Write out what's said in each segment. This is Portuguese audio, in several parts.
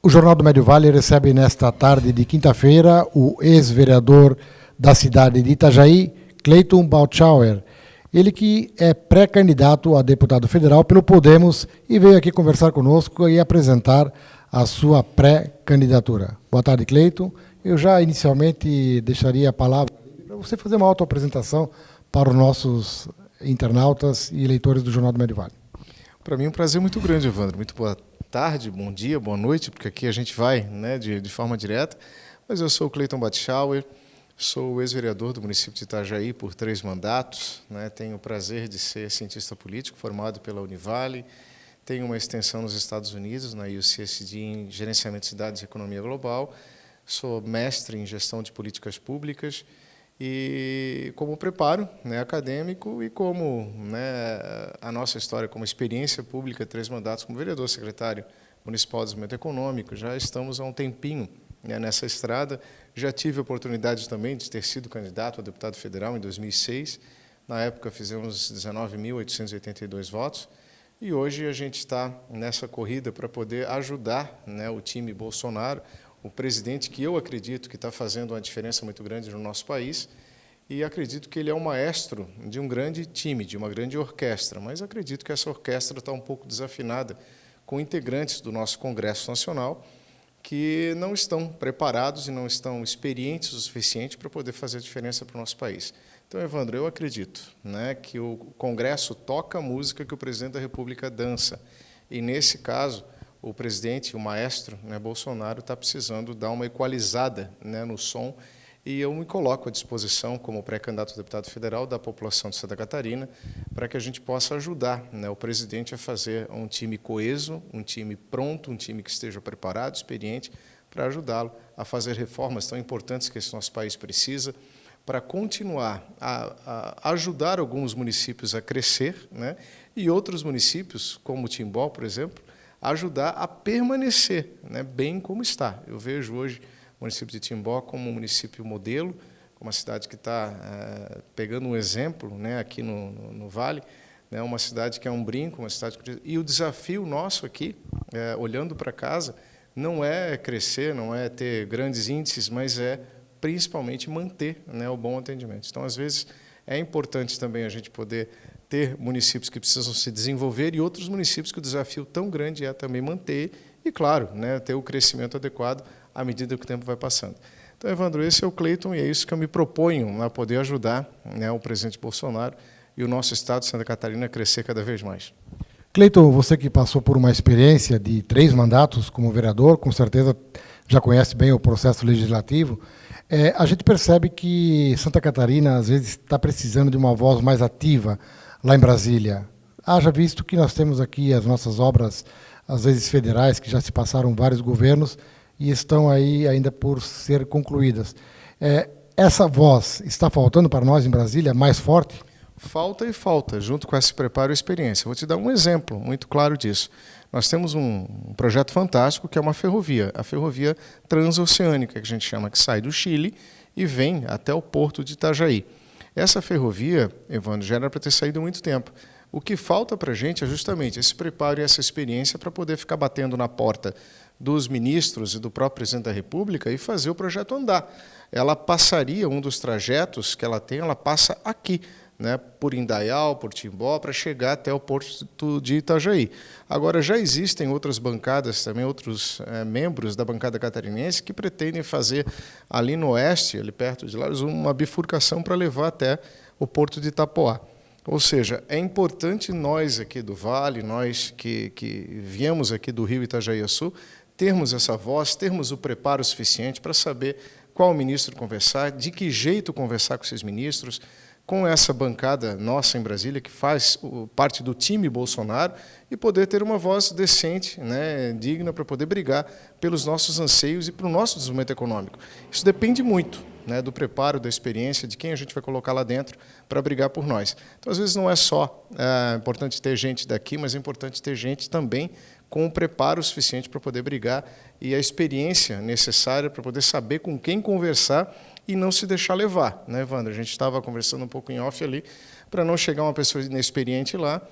O Jornal do Médio Vale recebe nesta tarde de quinta-feira o ex-vereador da cidade de Itajaí, Cleiton Baltschauer. Ele que é pré-candidato a deputado federal pelo Podemos e veio aqui conversar conosco e apresentar a sua pré-candidatura. Boa tarde, Cleiton. Eu já inicialmente deixaria a palavra para você fazer uma autoapresentação para os nossos internautas e leitores do Jornal do Médio Vale. Para mim é um prazer muito grande, Evandro. Muito boa tarde, bom dia, boa noite, porque aqui a gente vai, né, de forma direta. Mas eu sou o Cleiton Baltschauer, sou ex-vereador do município de Itajaí por 3 mandatos, né, tenho o prazer de ser cientista político formado pela Univale, tenho uma extensão nos Estados Unidos, na UCSD, em Gerenciamento de Cidades e Economia Global, sou mestre em Gestão de Políticas Públicas e como preparo, né, acadêmico e como, né, a nossa história como experiência pública, 3 mandatos como vereador, secretário municipal de desenvolvimento econômico, já estamos há um tempinho, né, nessa estrada. Já tive a oportunidade também de ter sido candidato a deputado federal em 2006, na época fizemos 19.882 votos, e hoje a gente está nessa corrida para poder ajudar, né, o time Bolsonaro, o presidente que eu acredito que está fazendo uma diferença muito grande no nosso país, e acredito que ele é o maestro de um grande time, de uma grande orquestra, mas acredito que essa orquestra está um pouco desafinada com integrantes do nosso Congresso Nacional que não estão preparados e não estão experientes o suficiente para poder fazer a diferença para o nosso país. Então, Evandro, eu acredito, né, que o Congresso toca a música que o presidente da República dança, e nesse caso o presidente, o maestro, né, Bolsonaro, está precisando dar uma equalizada, né, no som, e eu me coloco à disposição, como pré-candidato a deputado federal da população de Santa Catarina, para que a gente possa ajudar, né, o presidente a fazer um time coeso, um time pronto, um time que esteja preparado, experiente, para ajudá-lo a fazer reformas tão importantes que esse nosso país precisa, para continuar a ajudar alguns municípios a crescer, né, e outros municípios, como Timbó, por exemplo, ajudar a permanecer, né, bem como está. Eu vejo hoje o município de Timbó como um município modelo, como uma cidade que está pegando um exemplo, né, aqui no Vale, né, uma cidade que é um brinco, uma cidade que... E o desafio nosso aqui, olhando para casa, não é crescer, não é ter grandes índices, mas é principalmente manter, né, o bom atendimento. Então, às vezes, é importante também a gente poder ter municípios que precisam se desenvolver e outros municípios que o desafio tão grande é também manter e, claro, né, ter o crescimento adequado à medida que o tempo vai passando. Então, Evandro, esse é o Cleiton e é isso que eu me proponho a poder ajudar, né, o presidente Bolsonaro e o nosso estado de Santa Catarina a crescer cada vez mais. Cleiton, você que passou por uma experiência de 3 mandatos como vereador, com certeza já conhece bem o processo legislativo. A gente percebe que Santa Catarina, às vezes, está precisando de uma voz mais ativa lá em Brasília. Haja visto que nós temos aqui as nossas obras, às vezes federais, que já se passaram vários governos e estão aí ainda por ser concluídas. Essa voz está faltando para nós em Brasília, mais forte? Falta e falta, junto com esse preparo e experiência. Vou te dar um exemplo muito claro disso. Nós temos um projeto fantástico que é uma ferrovia, a ferrovia transoceânica, que a gente chama, que sai do Chile e vem até o porto de Itajaí. Essa ferrovia, Evandro, já era para ter saído há muito tempo. O que falta para a gente é justamente esse preparo e essa experiência para poder ficar batendo na porta dos ministros e do próprio presidente da República e fazer o projeto andar. Ela passaria, um dos trajetos que ela tem, ela passa aqui, né, por Indaial, por Timbó, para chegar até o porto de Itajaí. Agora, já existem outras bancadas também, outros membros da bancada catarinense que pretendem fazer ali no oeste, ali perto de lá, uma bifurcação para levar até o porto de Itapoá. Ou seja, é importante nós aqui do Vale, nós que viemos aqui do Rio Itajaí-Açu, termos essa voz, termos o preparo suficiente para saber qual ministro conversar, de que jeito conversar com esses ministros, com essa bancada nossa em Brasília, que faz parte do time Bolsonaro, e poder ter uma voz decente, né, digna, para poder brigar pelos nossos anseios e para o nosso desenvolvimento econômico. Isso depende muito, né, do preparo, da experiência, de quem a gente vai colocar lá dentro para brigar por nós. Então, às vezes, não é só importante ter gente daqui, mas é importante ter gente também com o preparo suficiente para poder brigar e a experiência necessária para poder saber com quem conversar e não se deixar levar, né, Evandro? A gente estava conversando um pouco em off ali, para não chegar uma pessoa inexperiente lá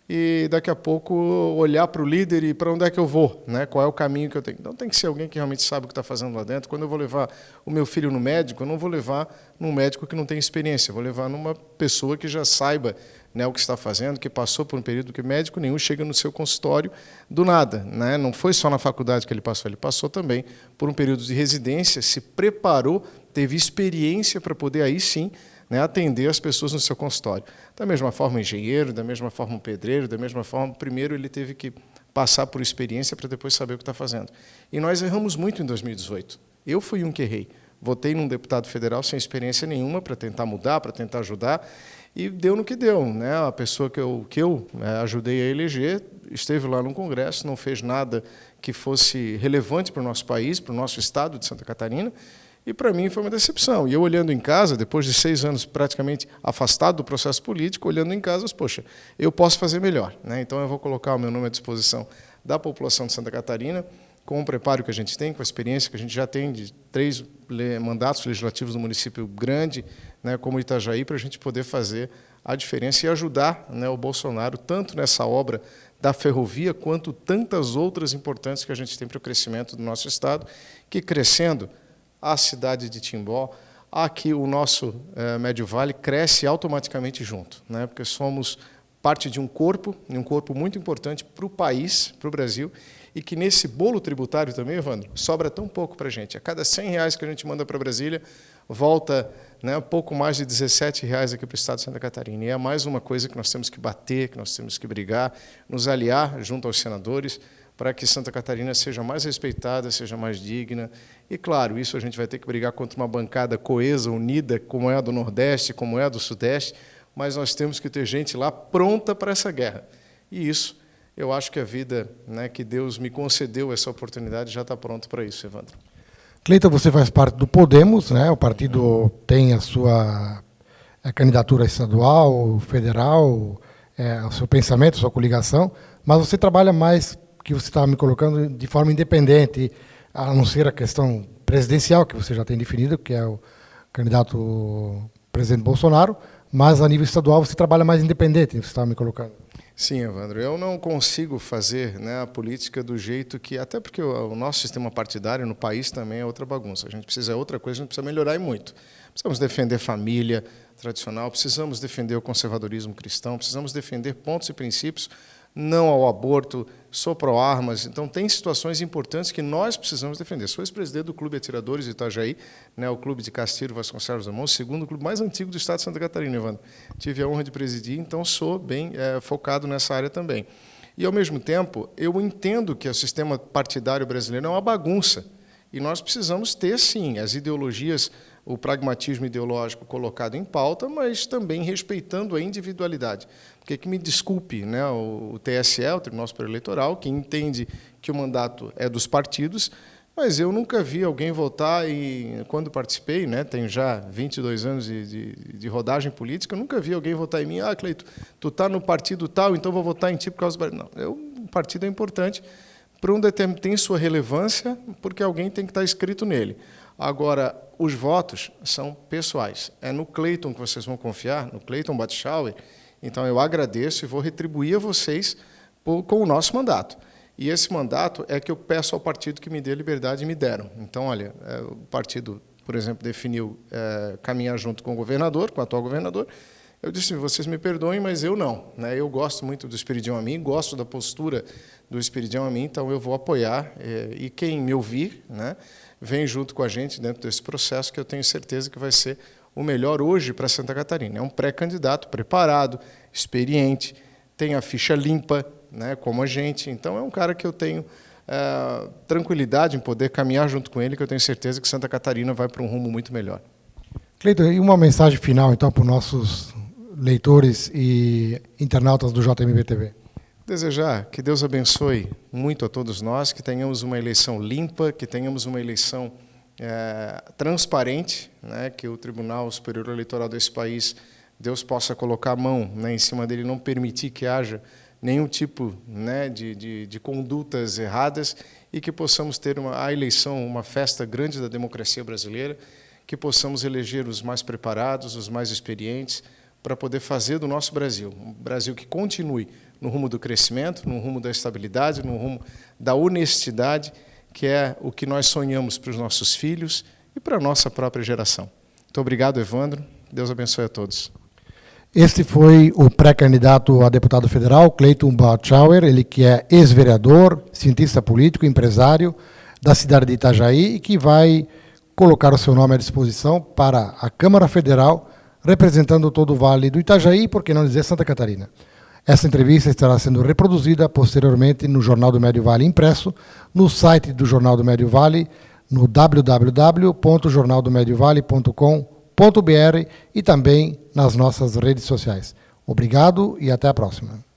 e daqui a pouco olhar para o líder e para onde é que eu vou, né? Qual é o caminho que eu tenho. Então tem que ser alguém que realmente sabe o que está fazendo lá dentro. Quando eu vou levar o meu filho no médico, eu não vou levar num médico que não tem experiência, eu vou levar numa pessoa que já saiba, né, o que está fazendo, que passou por um período que médico nenhum chega no seu consultório do nada, né? Não foi só na faculdade que ele passou também por um período de residência, se preparou, teve experiência para poder aí sim, né, atender as pessoas no seu consultório. Da mesma forma, um engenheiro, da mesma forma, um pedreiro, da mesma forma, primeiro ele teve que passar por experiência para depois saber o que está fazendo. E nós erramos muito em 2018. Eu fui um que errei. Votei num deputado federal sem experiência nenhuma para tentar mudar, para tentar ajudar, e deu no que deu, né? A pessoa que eu ajudei a eleger esteve lá no Congresso, não fez nada que fosse relevante para o nosso país, para o nosso estado de Santa Catarina, e para mim foi uma decepção. E eu olhando em casa, depois de 6 anos praticamente afastado do processo político, olhando em casa, poxa, eu posso fazer melhor, né? Então eu vou colocar o meu nome à disposição da população de Santa Catarina, com o preparo que a gente tem, com a experiência que a gente já tem de 3 mandatos legislativos no município grande, né, como Itajaí, para a gente poder fazer a diferença e ajudar, né, o Bolsonaro, tanto nessa obra da ferrovia, quanto tantas outras importantes que a gente tem para o crescimento do nosso estado, que crescendo, a cidade de Timbó, aqui o nosso Médio Vale cresce automaticamente junto, né, porque somos parte de um corpo muito importante para o país, para o Brasil, e que nesse bolo tributário também, Evandro, sobra tão pouco para a gente. A cada R$100 que a gente manda para Brasília, volta, né, pouco mais de R$17 aqui para o estado de Santa Catarina. E é mais uma coisa que nós temos que bater, que nós temos que brigar, nos aliar junto aos senadores, para que Santa Catarina seja mais respeitada, seja mais digna. E, claro, isso a gente vai ter que brigar contra uma bancada coesa, unida, como é a do Nordeste, como é a do Sudeste, mas nós temos que ter gente lá pronta para essa guerra. E isso, eu acho que a vida, né, que Deus me concedeu essa oportunidade, já está pronto para isso, Evandro. Cleiton, você faz parte do Podemos, né? O partido tem a sua candidatura estadual, federal, o seu pensamento, a sua coligação, mas você trabalha mais, que você estava me colocando, de forma independente, a não ser a questão presidencial, que você já tem definido, que é o candidato presidente Bolsonaro, mas a nível estadual você trabalha mais independente, você estava me colocando. Sim, Evandro, eu não consigo fazer, né, a política do jeito que... Até porque o nosso sistema partidário no país também é outra bagunça. A gente precisa outra coisa, a gente precisa melhorar e muito. Precisamos defender família tradicional, precisamos defender o conservadorismo cristão, precisamos defender pontos e princípios, não ao aborto, sou pró-armas. Então, tem situações importantes que nós precisamos defender. Sou ex-presidente do Clube Atiradores de Itajaí, né, o Clube de Castilho Vasconcelos Amon, o segundo clube mais antigo do estado de Santa Catarina, Evandro. Tive a honra de presidir, então sou bem focado nessa área também. E, ao mesmo tempo, eu entendo que o sistema partidário brasileiro é uma bagunça. E nós precisamos ter, sim, as ideologias, o pragmatismo ideológico colocado em pauta, mas também respeitando a individualidade. Porque, que me desculpe, né, o TSE, o Tribunal Superior Eleitoral, que entende que o mandato é dos partidos, mas eu nunca vi alguém votar, e quando participei, né, tenho já 22 anos de rodagem política, eu nunca vi alguém votar em mim, Cleiton, tu está no partido tal, então vou votar em ti por causa do... Não, o partido é importante, para um determinado, tem sua relevância, porque alguém tem que estar escrito nele. Agora, os votos são pessoais. É no Cleiton que vocês vão confiar, no Cleiton Batschauer. Então, eu agradeço e vou retribuir a vocês com o nosso mandato. E esse mandato é que eu peço ao partido que me dê liberdade e me deram. Então, olha, o partido, por exemplo, definiu caminhar junto com o governador, com o atual governador. Eu disse, vocês me perdoem, mas eu não, né? Eu gosto muito do Espiridião Amin, gosto da postura do Espiridião Amin, então eu vou apoiar. E quem me ouvir, né, vem junto com a gente dentro desse processo, que eu tenho certeza que vai ser o melhor hoje para Santa Catarina. É um pré-candidato preparado, experiente, tem a ficha limpa, né, como a gente. Então, é um cara que eu tenho tranquilidade em poder caminhar junto com ele, que eu tenho certeza que Santa Catarina vai para um rumo muito melhor. Cleiton, e uma mensagem final, então, para os nossos leitores e internautas do JMB-TV? Desejar que Deus abençoe muito a todos nós, que tenhamos uma eleição limpa, que tenhamos uma eleição transparente, né, que o Tribunal Superior Eleitoral desse país, Deus possa colocar a mão, né, em cima dele, não permitir que haja nenhum tipo, né, de condutas erradas, e que possamos ter a eleição, uma festa grande da democracia brasileira, que possamos eleger os mais preparados, os mais experientes, para poder fazer do nosso Brasil um Brasil que continue no rumo do crescimento, no rumo da estabilidade, no rumo da honestidade, que é o que nós sonhamos para os nossos filhos e para a nossa própria geração. Muito obrigado, Evandro. Deus abençoe a todos. Este foi o pré-candidato a deputado federal, Cleiton Batschauer, ele que é ex-vereador, cientista político, empresário da cidade de Itajaí e que vai colocar o seu nome à disposição para a Câmara Federal, representando todo o Vale do Itajaí, por que não dizer Santa Catarina. Essa entrevista estará sendo reproduzida posteriormente no Jornal do Médio Vale impresso, no site do Jornal do Médio Vale, no www.jornaldomediovale.com.br e também nas nossas redes sociais. Obrigado e até a próxima.